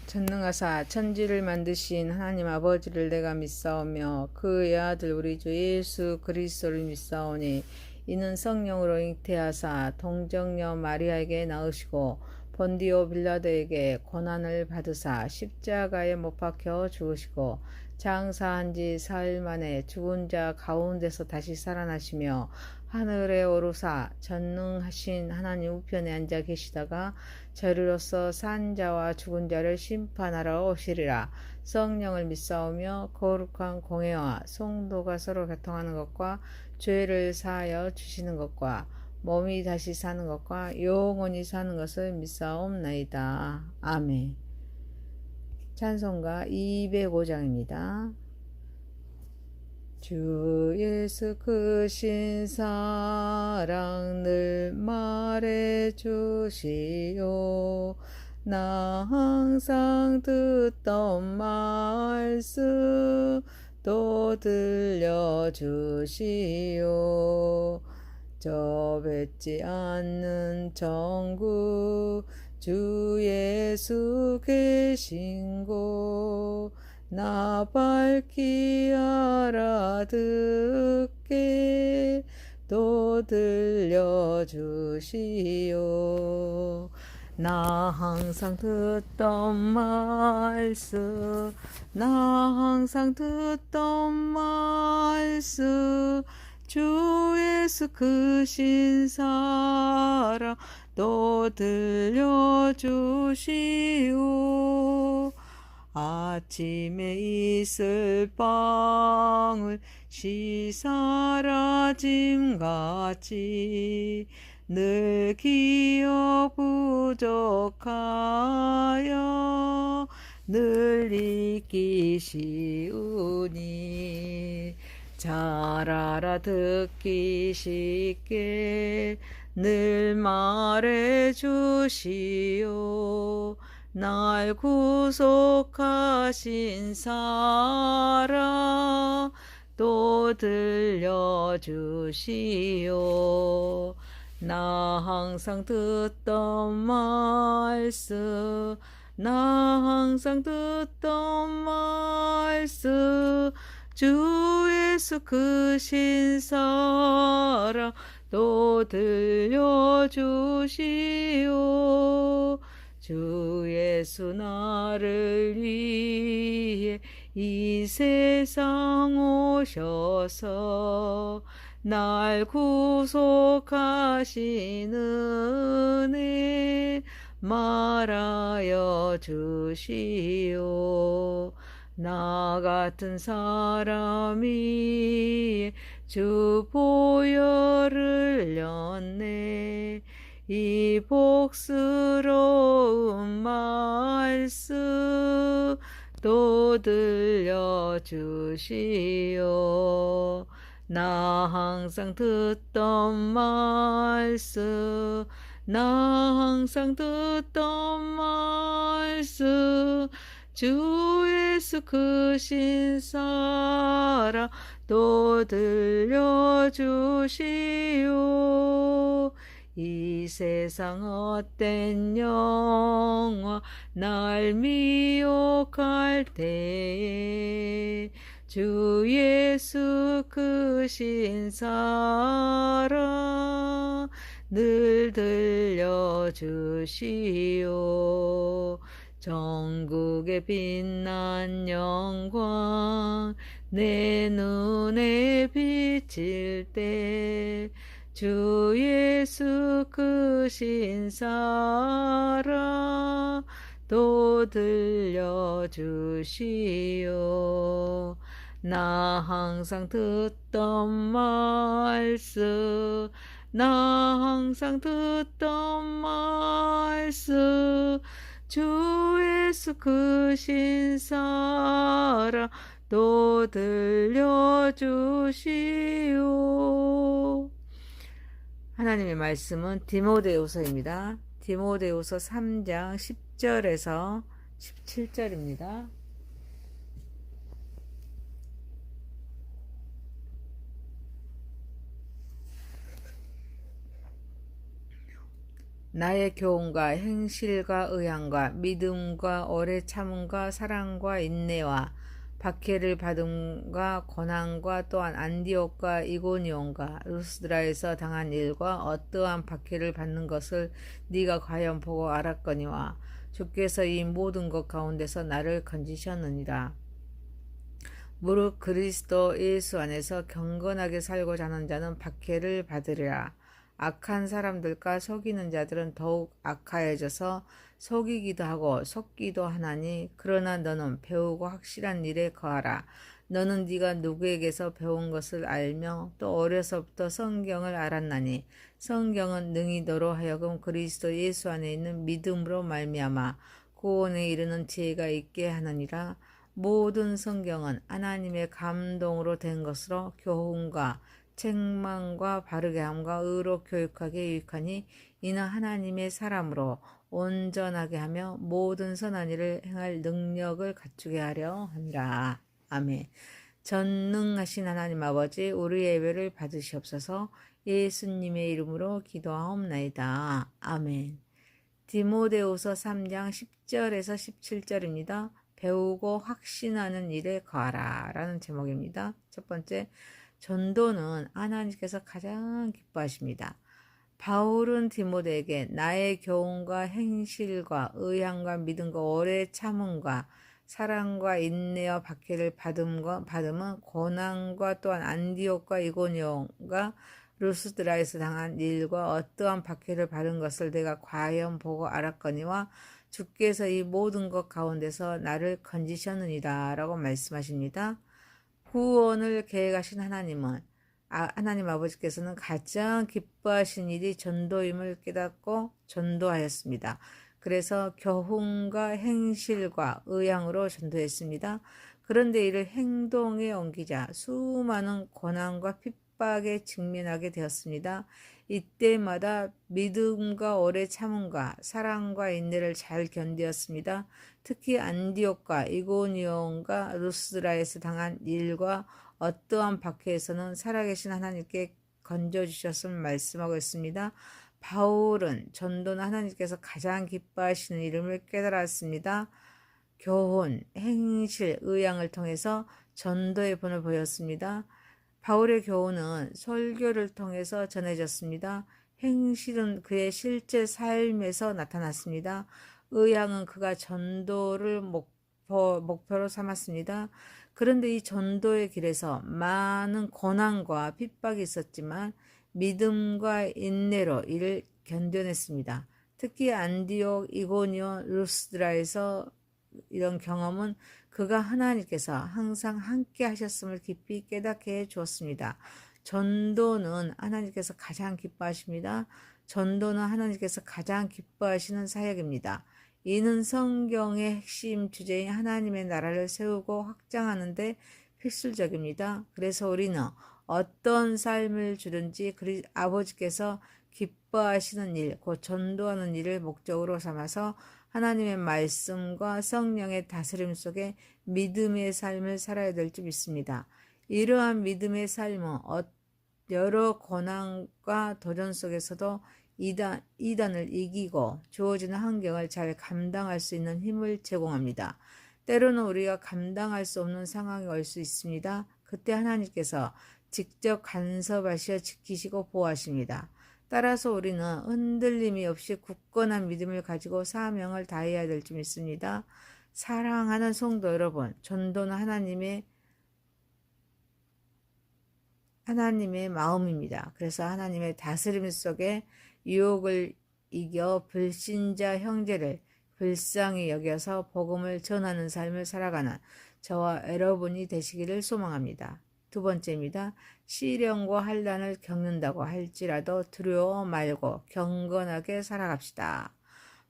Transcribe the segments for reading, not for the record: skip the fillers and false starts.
전능하사 천지를 만드신 하나님 아버지를 내가 믿사오며 그의 아들 우리 주 예수 그리스도를 믿사오니 이는 성령으로 잉태하사 동정녀 마리아에게 낳으시고 본디오 빌라도에게 고난을 받으사 십자가에 못 박혀 죽으시고 장사한 지 사흘 만에 죽은 자 가운데서 다시 살아나시며 하늘에 오르사 전능하신 하나님 우편에 앉아 계시다가 저리로서 산 자와 죽은 자를 심판하러 오시리라. 성령을 믿사오며 거룩한 공회와 성도가 서로 교통하는 것과 죄를 사하여 주시는 것과 몸이 다시 사는 것과 영원히 사는 것을 믿사옵나이다. 아멘. 찬송가 205장입니다. 주 예수 크신 사랑 늘 말해 주시오. 나 항상 듣던 말씀 또 들려주시오. 저 뵙지 않는 천국 주 예수 계신 곳 나 밝히 알아듣게 또 들려주시오. 나 항상 듣던 말씀 나 항상 듣던 말씀 주 예수 크신 사랑 또 들려주시오. 아침에 있을 빵을 시사라짐같이 늘 기억 부족하여 늘 잊기 쉬우니 잘 알아듣기 쉽게 늘 말해 주시오. 날 구속하신 사랑 또 들려주시오. 나 항상 듣던 말씀 나 항상 듣던 말씀 주 예수 크신 사랑 또 들려주시오. 주 예수 나를 위해 이 세상 오셔서 날 구속하신 은혜 말하여 주시오. 나 같은 사람이 주 보혈을 흘렸네. 이 복스러운 말씀 또 들려주시오. 나 항상 듣던 말씀 나 항상 듣던 말씀 주 예수 크신 사랑 또 들려주시오. 이 세상 헛된 영화 날 미혹할 때에 주 예수 크신 사랑 늘 들려주시오. 전국에 빛난 영광 내 눈에 비칠 때 주 예수 크신 사랑 또 들려주시오. 나 항상 듣던 말씀 나 항상 듣던 말씀 주 예수 크신 사랑 또 들려주시오. 하나님의 말씀은 디모데후서입니다. 디모데후서 3장 10절에서 17절입니다. 나의 교훈과 행실과 의향과 믿음과 오래 참음과 사랑과 인내와 박해를 받음과 고난과 또한 안디옥과 이고니온과 루스드라에서 당한 일과 어떠한 박해를 받는 것을 네가 과연 보고 알았거니와 주께서 이 모든 것 가운데서 나를 건지셨느니라. 무릇 그리스도 예수 안에서 경건하게 살고자 하는 자는 박해를 받으리라. 악한 사람들과 속이는 자들은 더욱 악하여져서 속이기도 하고 속기도 하나니 그러나 너는 배우고 확실한 일에 거하라. 너는 네가 누구에게서 배운 것을 알며 또 어려서부터 성경을 알았나니 성경은 능히 너로 하여금 그리스도 예수 안에 있는 믿음으로 말미암아 구원에 이르는 지혜가 있게 하느니라. 모든 성경은 하나님의 감동으로 된 것으로 교훈과 책망과 바르게 함과 의로 교육하게 유익하니 이는 하나님의 사람으로 온전하게 하며 모든 선한 일을 행할 능력을 갖추게 하려 함이라. 아멘. 전능하신 하나님 아버지, 우리의 예배를 받으시옵소서. 예수님의 이름으로 기도하옵나이다. 아멘. 디모데후서 3장 10절에서 17절입니다. 배우고 확신하는 일에 거하라 라는 제목입니다. 첫 번째, 전도는 하나님께서 가장 기뻐하십니다. 바울은 디모데에게 나의 교훈과 행실과 의향과 믿음과 오래 참음과 사랑과 인내와 박해를 받음은 고난과 또한 안디옥과 이고니온과 루스드라에서 당한 일과 어떠한 박해를 받은 것을 내가 과연 보고 알았거니와 주께서 이 모든 것 가운데서 나를 건지셨느니라 라고 말씀하십니다. 구원을 계획하신 하나님은 하나님 아버지께서는 가장 기뻐하신 일이 전도임을 깨닫고 전도하였습니다. 그래서 교훈과 행실과 의향으로 전도했습니다. 그런데 이를 행동에 옮기자 수많은 고난과 핍박에 직면하게 되었습니다. 이때마다 믿음과 오래 참음과 사랑과 인내를 잘 견디었습니다. 특히 안디옥과 이고니온과 루스드라에서 당한 일과 어떠한 박해에서는 살아계신 하나님께 건져주셨음을 말씀하고 있습니다. 바울은 전도는 하나님께서 가장 기뻐하시는 이름을 깨달았습니다. 교훈, 행실, 의향을 통해서 전도의 본을 보였습니다. 바울의 교훈은 설교를 통해서 전해졌습니다. 행실은 그의 실제 삶에서 나타났습니다. 의향은 그가 전도를 목표로 삼았습니다. 그런데 이 전도의 길에서 많은 고난과 핍박이 있었지만 믿음과 인내로 이를 견뎌냈습니다. 특히 안디옥, 이고니온, 루스드라에서 이런 경험은 그가 하나님께서 항상 함께 하셨음을 깊이 깨닫게 해 주었습니다. 전도는 하나님께서 가장 기뻐하십니다. 전도는 하나님께서 가장 기뻐하시는 사역입니다. 이는 성경의 핵심 주제인 하나님의 나라를 세우고 확장하는 데 필수적입니다. 그래서 우리는 어떤 삶을 주든지 아버지께서 기뻐하시는 일, 곧 전도하는 일을 목적으로 삼아서 하나님의 말씀과 성령의 다스림 속에 믿음의 삶을 살아야 될 줄 믿습니다. 이러한 믿음의 삶은 여러 고난과 도전 속에서도 이단을 이기고 주어지는 환경을 잘 감당할 수 있는 힘을 제공합니다. 때로는 우리가 감당할 수 없는 상황이 올 수 있습니다. 그때 하나님께서 직접 간섭하시어 지키시고 보호하십니다. 따라서 우리는 흔들림이 없이 굳건한 믿음을 가지고 사명을 다해야 될 줄 믿습니다. 사랑하는 성도 여러분, 전도는 하나님의 마음입니다. 그래서 하나님의 다스림 속에 유혹을 이겨 불신자 형제를 불쌍히 여겨서 복음을 전하는 삶을 살아가는 저와 여러분이 되시기를 소망합니다. 두 번째입니다. 시련과 환난을 겪는다고 할지라도 두려워 말고 경건하게 살아갑시다.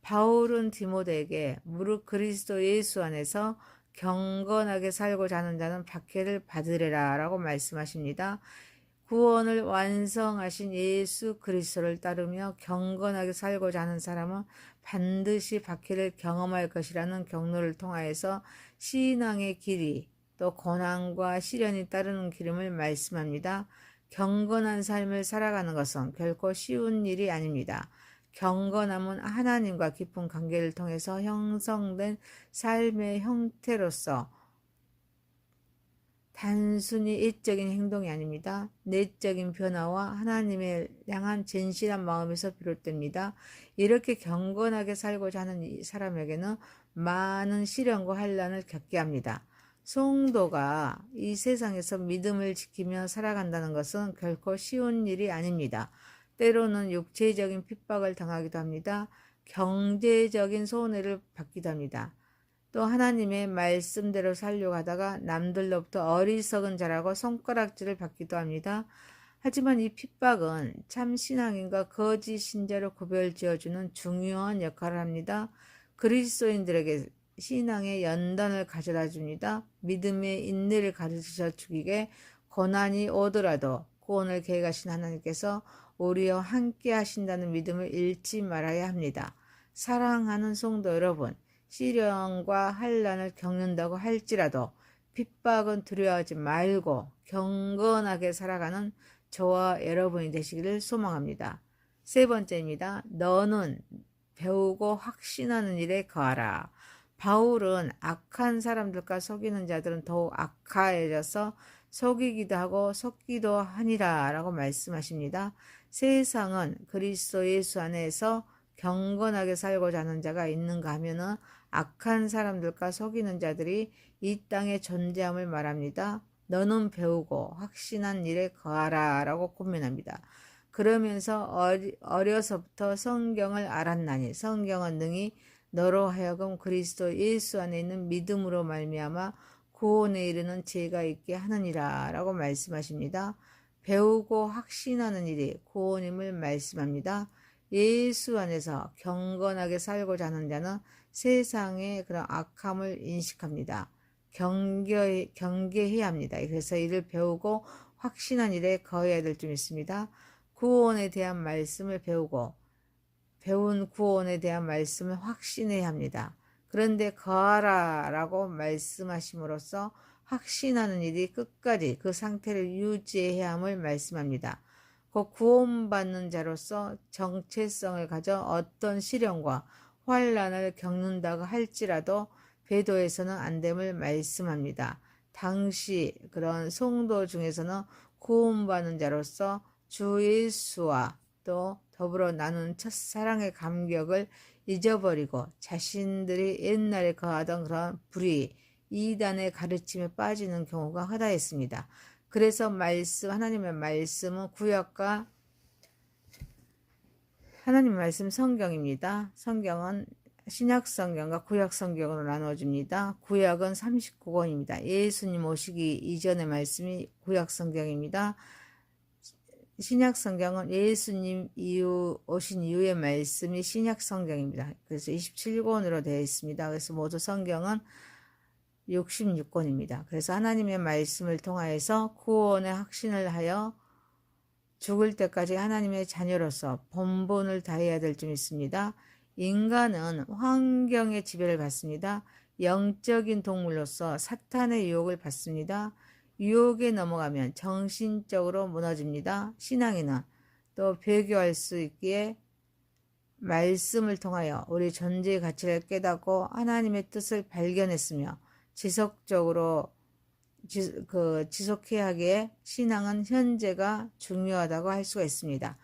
바울은 디모데에게 무릇 그리스도 예수 안에서 경건하게 살고자 하는 자는 박해를 받으리라 라고 말씀하십니다. 구원을 완성하신 예수 그리스도를 따르며 경건하게 살고자 하는 사람은 반드시 박해를 경험할 것이라는 경로를 통하여서 신앙의 길이 또 고난과 시련이 따르는 길임을 말씀합니다. 경건한 삶을 살아가는 것은 결코 쉬운 일이 아닙니다. 경건함은 하나님과 깊은 관계를 통해서 형성된 삶의 형태로서 단순히 외적인 행동이 아닙니다. 내적인 변화와 하나님을 향한 진실한 마음에서 비롯됩니다. 이렇게 경건하게 살고자 하는 이 사람에게는 많은 시련과 환난을 겪게 합니다. 성도가 이 세상에서 믿음을 지키며 살아간다는 것은 결코 쉬운 일이 아닙니다. 때로는 육체적인 핍박을 당하기도 합니다. 경제적인 손해를 받기도 합니다. 또 하나님의 말씀대로 살려고 하다가 남들로부터 어리석은 자라고 손가락질을 받기도 합니다. 하지만 이 핍박은 참 신앙인과 거짓 신자로 구별지어주는 중요한 역할을 합니다. 그리스도인들에게 신앙의 연단을 가져다 줍니다. 믿음의 인내를 가르쳐 주기에 고난이 오더라도 구원을 계획하신 하나님께서 우리와 함께 하신다는 믿음을 잃지 말아야 합니다. 사랑하는 성도 여러분, 시련과 환난을 겪는다고 할지라도 핍박은 두려워하지 말고 경건하게 살아가는 저와 여러분이 되시기를 소망합니다. 세 번째입니다. 너는 배우고 확신하는 일에 거하라. 바울은 악한 사람들과 속이는 자들은 더욱 악하여져서 속이기도 하고 속기도 하니라 라고 말씀하십니다. 세상은 그리스도 예수 안에서 경건하게 살고자 하는 자가 있는가 하면은 악한 사람들과 속이는 자들이 이 땅에 존재함을 말합니다. 너는 배우고 확신한 일에 거하라 라고 권면합니다. 그러면서 어려서부터 성경을 알았나니 성경은 능히 너로 하여금 그리스도 예수 안에 있는 믿음으로 말미암아 구원에 이르는 지혜가 있게 하느니라 라고 말씀하십니다. 배우고 확신하는 일이 구원임을 말씀합니다. 예수 안에서 경건하게 살고자 하는 자는 세상의 그런 악함을 인식합니다. 경계해야 합니다. 그래서 이를 배우고 확신한 일에 거해야 될 줄 믿습니다. 구원에 대한 말씀을 배우고 배운 구원에 대한 말씀을 확신해야 합니다. 그런데 거하라 라고 말씀하심으로써 확신하는 일이 끝까지 그 상태를 유지해야 함을 말씀합니다. 그 구원받는 자로서 정체성을 가져 어떤 시련과 환난을 겪는다고 할지라도 배도해서는 안 됨을 말씀합니다. 당시 그런 성도 중에서는 구원받는 자로서 주 예수와 또 더불어 나눈 첫사랑의 감격을 잊어버리고 자신들이 옛날에 거하던 그런 불의, 이단의 가르침에 빠지는 경우가 허다했습니다. 그래서 하나님의 말씀은 구약과 하나님 말씀 성경입니다. 성경은 신약 성경과 구약 성경으로 나누어집니다. 구약은 39권입니다. 예수님 오시기 이전의 말씀이 구약 성경입니다. 신약 성경은 예수님 오신 이후의 말씀이 신약 성경입니다. 그래서 27권으로 되어 있습니다. 그래서 모두 성경은 66권입니다. 그래서 하나님의 말씀을 통하여서 구원의 확신을 하여 죽을 때까지 하나님의 자녀로서 본분을 다해야 될 줄 믿습니다. 인간은 환경의 지배를 받습니다. 영적인 동물로서 사탄의 유혹을 받습니다. 유혹에 넘어가면 정신적으로 무너집니다. 신앙인은 또 배교할 수 있기에 말씀을 통하여 우리 존재의 가치를 깨닫고 하나님의 뜻을 발견했으며 지속적으로 지속해야 하기에 신앙은 현재가 중요하다고 할 수가 있습니다.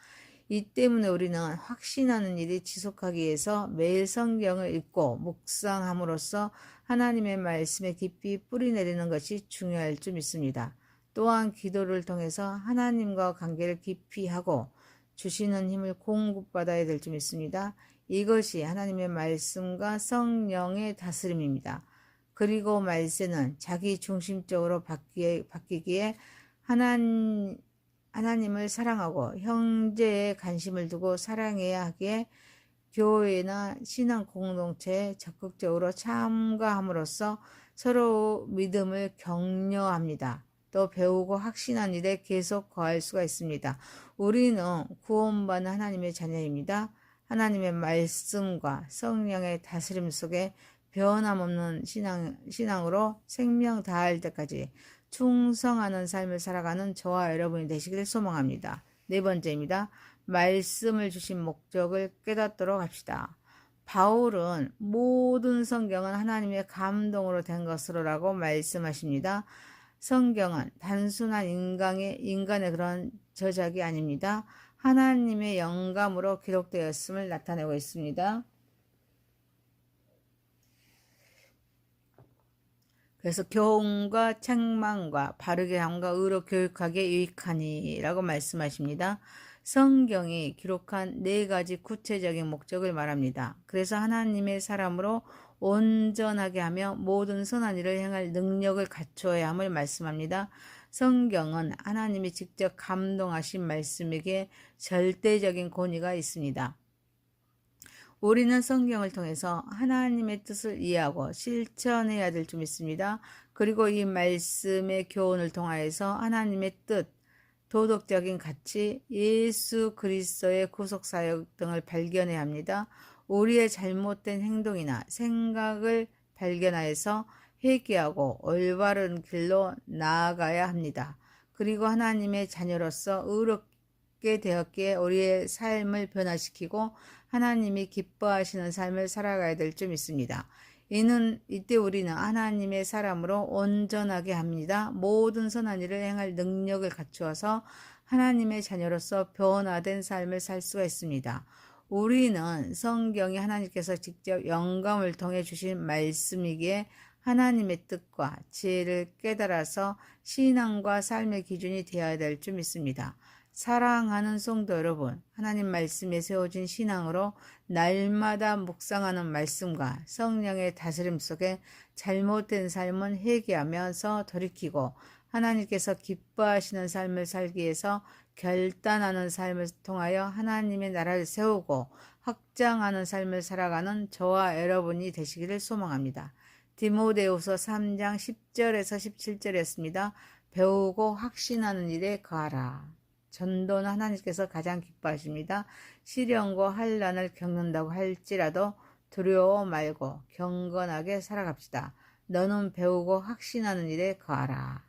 이 때문에 우리는 확신하는 일이 지속하기 위해서 매일 성경을 읽고 묵상함으로써 하나님의 말씀에 깊이 뿌리내리는 것이 중요할 줄 믿습니다. 또한 기도를 통해서 하나님과 관계를 깊이 하고 주시는 힘을 공급받아야 될 줄 믿습니다. 이것이 하나님의 말씀과 성령의 다스림입니다. 그리고 말세는 자기 중심적으로 바뀌기에 하나님을 사랑하고 형제에 관심을 두고 사랑해야 하기에 교회나 신앙 공동체에 적극적으로 참가함으로써 서로 믿음을 격려합니다. 또 배우고 확신한 일에 계속 거할 수가 있습니다. 우리는 구원받은 하나님의 자녀입니다. 하나님의 말씀과 성령의 다스림 속에 변함없는 신앙으로 생명 다할 때까지 충성하는 삶을 살아가는 저와 여러분이 되시기를 소망합니다. 네 번째입니다. 말씀을 주신 목적을 깨닫도록 합시다. 바울은 모든 성경은 하나님의 감동으로 된 것으로라고 말씀하십니다. 성경은 단순한 인간의 그런 저작이 아닙니다. 하나님의 영감으로 기록되었음을 나타내고 있습니다. 그래서 교훈과 책망과 바르게 함과 의로 교육하기에 유익하니 라고 말씀하십니다. 성경이 기록한 4가지 구체적인 목적을 말합니다. 그래서 하나님의 사람으로 온전하게 하며 모든 선한 일을 행할 능력을 갖추어야 함을 말씀합니다. 성경은 하나님이 직접 감동하신 말씀에게 절대적인 권위가 있습니다. 우리는 성경을 통해서 하나님의 뜻을 이해하고 실천해야 될 줄 믿습니다. 그리고 이 말씀의 교훈을 통하여서 하나님의 뜻, 도덕적인 가치, 예수 그리스도의 구속사역 등을 발견해야 합니다. 우리의 잘못된 행동이나 생각을 발견하여서 회개하고 올바른 길로 나아가야 합니다. 그리고 하나님의 자녀로서 의롭게 되었기에 우리의 삶을 변화시키고 하나님이 기뻐하시는 삶을 살아가야 될 줄 믿습니다. 이때 우리는 하나님의 사람으로 온전하게 합니다. 모든 선한 일을 행할 능력을 갖추어서 하나님의 자녀로서 변화된 삶을 살 수가 있습니다. 우리는 성경이 하나님께서 직접 영감을 통해 주신 말씀이기에 하나님의 뜻과 지혜를 깨달아서 신앙과 삶의 기준이 되어야 될 줄 믿습니다. 사랑하는 성도 여러분, 하나님 말씀에 세워진 신앙으로 날마다 묵상하는 말씀과 성령의 다스림 속에 잘못된 삶은 회개하면서 돌이키고 하나님께서 기뻐하시는 삶을 살기 위해서 결단하는 삶을 통하여 하나님의 나라를 세우고 확장하는 삶을 살아가는 저와 여러분이 되시기를 소망합니다. 디모데후서 3장 10절에서 17절이었습니다. 배우고 확신하는 일에 거하라. 전도는 하나님께서 가장 기뻐하십니다. 시련과 환난을 겪는다고 할지라도 두려워 말고 경건하게 살아갑시다. 너는 배우고 확신하는 일에 거하라.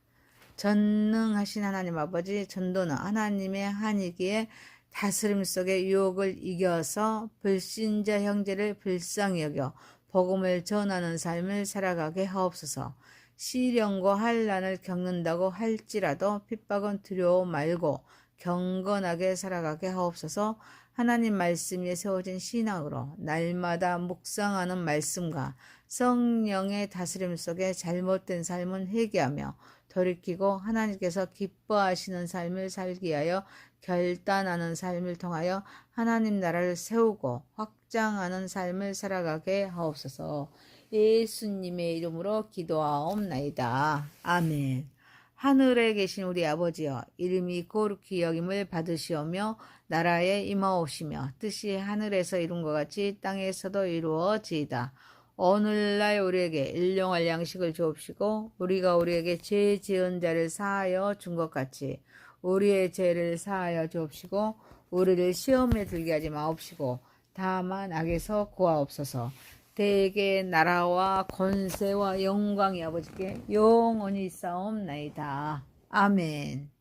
전능하신 하나님 아버지, 전도는 하나님의 한이기에 다스림 속에 유혹을 이겨서 불신자 형제를 불쌍히 여겨 복음을 전하는 삶을 살아가게 하옵소서. 시련과 환난을 겪는다고 할지라도 핍박은 두려워 말고 경건하게 살아가게 하옵소서. 하나님 말씀 위에 세워진 신앙으로 날마다 묵상하는 말씀과 성령의 다스림 속에 잘못된 삶은 회개하며 돌이키고 하나님께서 기뻐하시는 삶을 살기 위하여 결단하는 삶을 통하여 하나님 나라를 세우고 확장하는 삶을 살아가게 하옵소서. 예수님의 이름으로 기도하옵나이다. 아멘. 하늘에 계신 우리 아버지여, 이름이 거룩히 여김을 받으시오며 나라에 임하옵시며 뜻이 하늘에서 이룬 것 같이 땅에서도 이루어지이다. 오늘날 우리에게 일용할 양식을 주옵시고 우리가 우리에게 죄 지은 자를 사하여 준 것 같이 우리의 죄를 사하여 주옵시고 우리를 시험에 들게 하지 마옵시고 다만 악에서 구하옵소서. 대개 나라와 권세와 영광이 아버지께 영원히 있사옵나이다. 아멘.